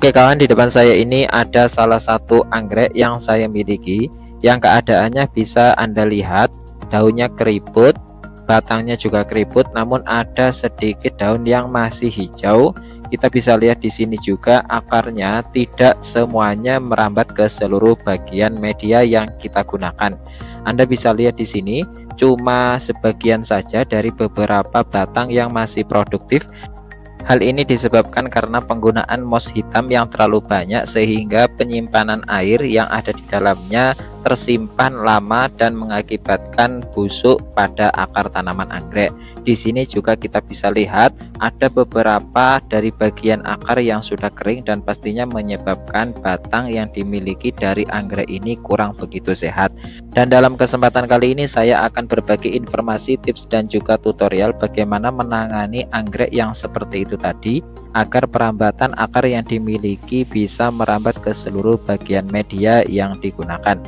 Oke kawan, di depan saya ini ada salah satu anggrek yang saya miliki, yang keadaannya bisa Anda lihat, daunnya keriput, batangnya juga keriput, namun ada sedikit daun yang masih hijau. Kita bisa lihat di sini juga akarnya tidak semuanya merambat ke seluruh bagian media yang kita gunakan. Anda bisa lihat di sini cuma sebagian saja dari beberapa batang yang masih produktif. Hal ini disebabkan karena penggunaan moss hitam yang terlalu banyak, sehingga penyimpanan air yang ada di dalamnya tersimpan lama dan mengakibatkan busuk pada akar tanaman anggrek. Di sini juga kita bisa lihat ada beberapa dari bagian akar yang sudah kering dan pastinya menyebabkan batang yang dimiliki dari anggrek ini kurang begitu sehat. Dan dalam kesempatan kali ini saya akan berbagi informasi, tips dan juga tutorial bagaimana menangani anggrek yang seperti itu tadi, agar perambatan akar yang dimiliki bisa merambat ke seluruh bagian media yang digunakan.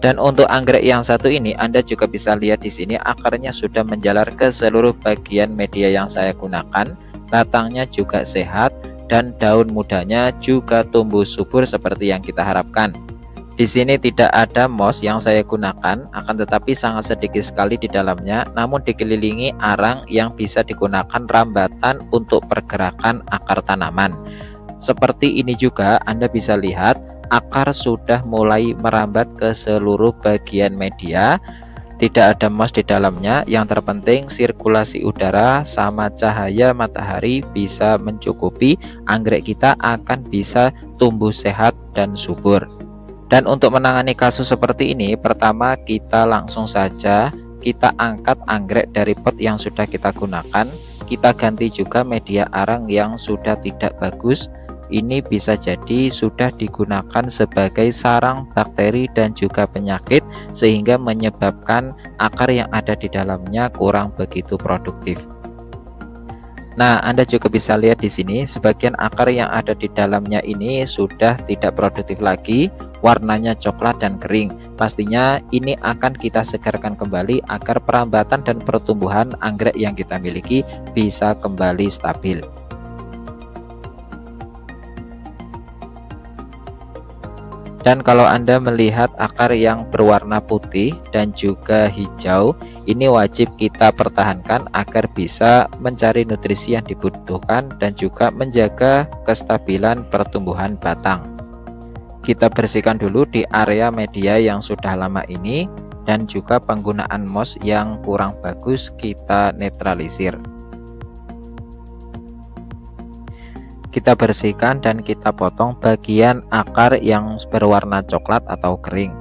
Dan untuk anggrek yang satu ini Anda juga bisa lihat di sini akarnya sudah menjalar ke seluruh bagian media yang saya gunakan, batangnya juga sehat dan daun mudanya juga tumbuh subur seperti yang kita harapkan. Di sini tidak ada moss yang saya gunakan, akan tetapi sangat sedikit sekali di dalamnya, namun dikelilingi arang yang bisa digunakan rambatan untuk pergerakan akar tanaman. Seperti ini juga Anda bisa lihat akar sudah mulai merambat ke seluruh bagian media. Tidak ada moss di dalamnya. Yang terpenting sirkulasi udara sama cahaya matahari bisa mencukupi, anggrek kita akan bisa tumbuh sehat dan subur. Dan untuk menangani kasus seperti ini, pertama kita langsung saja kita angkat anggrek dari pot yang sudah kita gunakan. Kita ganti juga media arang yang sudah tidak bagus. Ini bisa jadi sudah digunakan sebagai sarang bakteri dan juga penyakit, sehingga menyebabkan akar yang ada di dalamnya kurang begitu produktif. Nah, Anda juga bisa lihat di sini sebagian akar yang ada di dalamnya ini sudah tidak produktif lagi, warnanya coklat dan kering. Pastinya ini akan kita segarkan kembali agar perambatan dan pertumbuhan anggrek yang kita miliki bisa kembali stabil. Dan kalau Anda melihat akar yang berwarna putih dan juga hijau, ini wajib kita pertahankan agar bisa mencari nutrisi yang dibutuhkan dan juga menjaga kestabilan pertumbuhan batang. Kita bersihkan dulu di area media yang sudah lama ini, dan juga penggunaan moss yang kurang bagus kita netralisir. Kita bersihkan dan kita potong bagian akar yang berwarna coklat atau kering.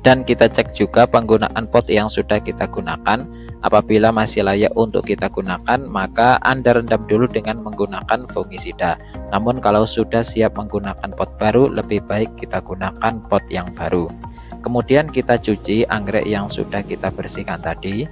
Dan kita cek juga penggunaan pot yang sudah kita gunakan. Apabila masih layak untuk kita gunakan, maka Anda rendam dulu dengan menggunakan fungisida. Namun kalau sudah siap menggunakan pot baru, lebih baik kita gunakan pot yang baru. Kemudian kita cuci anggrek yang sudah kita bersihkan tadi.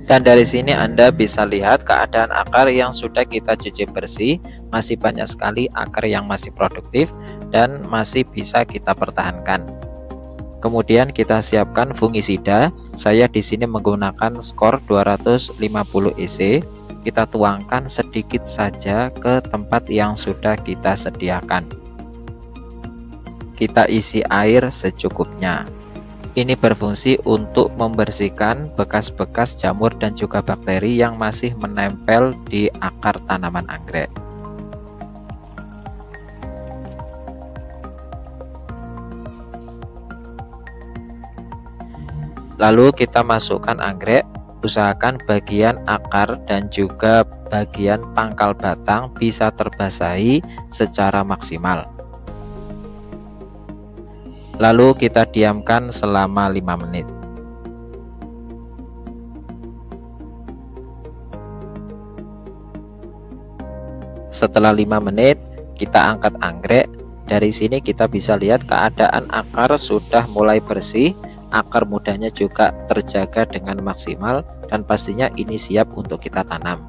Dan dari sini Anda bisa lihat keadaan akar yang sudah kita cuci bersih, masih banyak sekali akar yang masih produktif dan masih bisa kita pertahankan. Kemudian kita siapkan fungisida. Saya di sini menggunakan skor 250 EC. Kita tuangkan sedikit saja ke tempat yang sudah kita sediakan. Kita isi air secukupnya. Ini berfungsi untuk membersihkan bekas-bekas jamur dan juga bakteri yang masih menempel di akar tanaman anggrek. Lalu kita masukkan anggrek. Usahakan bagian akar dan juga bagian pangkal batang bisa terbasahi secara maksimal. Lalu kita diamkan selama 5 menit. Setelah 5 menit kita angkat anggrek. Dari sini kita bisa lihat keadaan akar sudah mulai bersih, akar mudanya juga terjaga dengan maksimal, dan pastinya ini siap untuk kita tanam.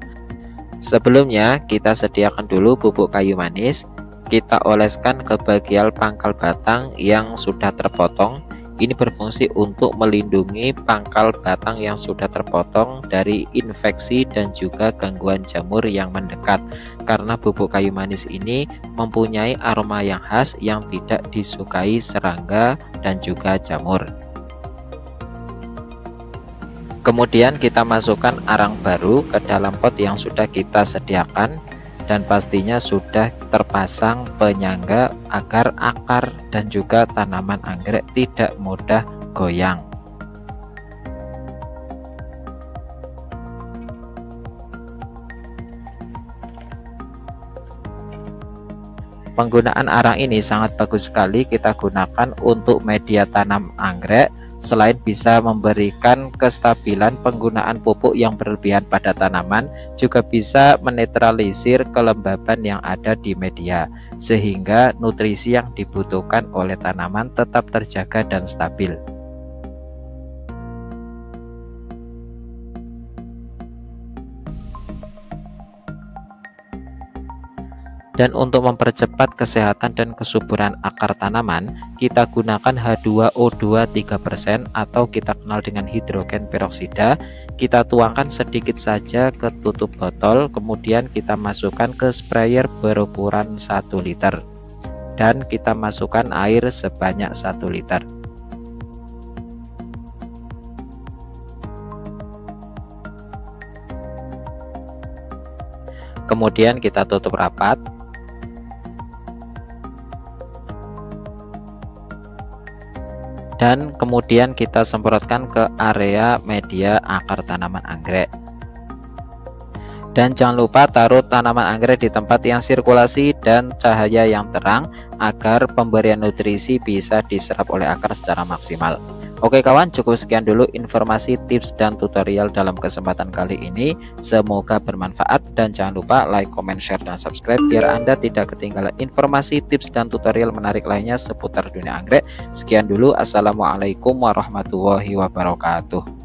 Sebelumnya kita sediakan dulu bubuk kayu manis. Kita oleskan ke bagian pangkal batang yang sudah terpotong. Ini berfungsi untuk melindungi pangkal batang yang sudah terpotong dari infeksi dan juga gangguan jamur yang mendekat, karena bubuk kayu manis ini mempunyai aroma yang khas yang tidak disukai serangga dan juga jamur. Kemudian kita masukkan arang baru ke dalam pot yang sudah kita sediakan, dan pastinya sudah terpasang penyangga agar akar dan juga tanaman anggrek tidak mudah goyang. Penggunaan arang ini sangat bagus sekali kita gunakan untuk media tanam anggrek. Selain bisa memberikan kestabilan penggunaan pupuk yang berlebihan pada tanaman, juga bisa menetralisir kelembaban yang ada di media, sehingga nutrisi yang dibutuhkan oleh tanaman tetap terjaga dan stabil. Dan untuk mempercepat kesehatan dan kesuburan akar tanaman, kita gunakan H2O2 3% atau kita kenal dengan hidrogen peroksida. Kita tuangkan sedikit saja ke tutup botol, kemudian kita masukkan ke sprayer berukuran 1 liter. Dan kita masukkan air sebanyak 1 liter. Kemudian kita tutup rapat. Dan kemudian kita semprotkan ke area media akar tanaman anggrek. Dan jangan lupa taruh tanaman anggrek di tempat yang sirkulasi dan cahaya yang terang agar pemberian nutrisi bisa diserap oleh akar secara maksimal. Oke kawan, cukup sekian dulu informasi, tips, dan tutorial dalam kesempatan kali ini. Semoga bermanfaat, dan jangan lupa like, comment, share, dan subscribe biar Anda tidak ketinggalan informasi, tips, dan tutorial menarik lainnya seputar dunia anggrek. Sekian dulu, assalamualaikum warahmatullahi wabarakatuh.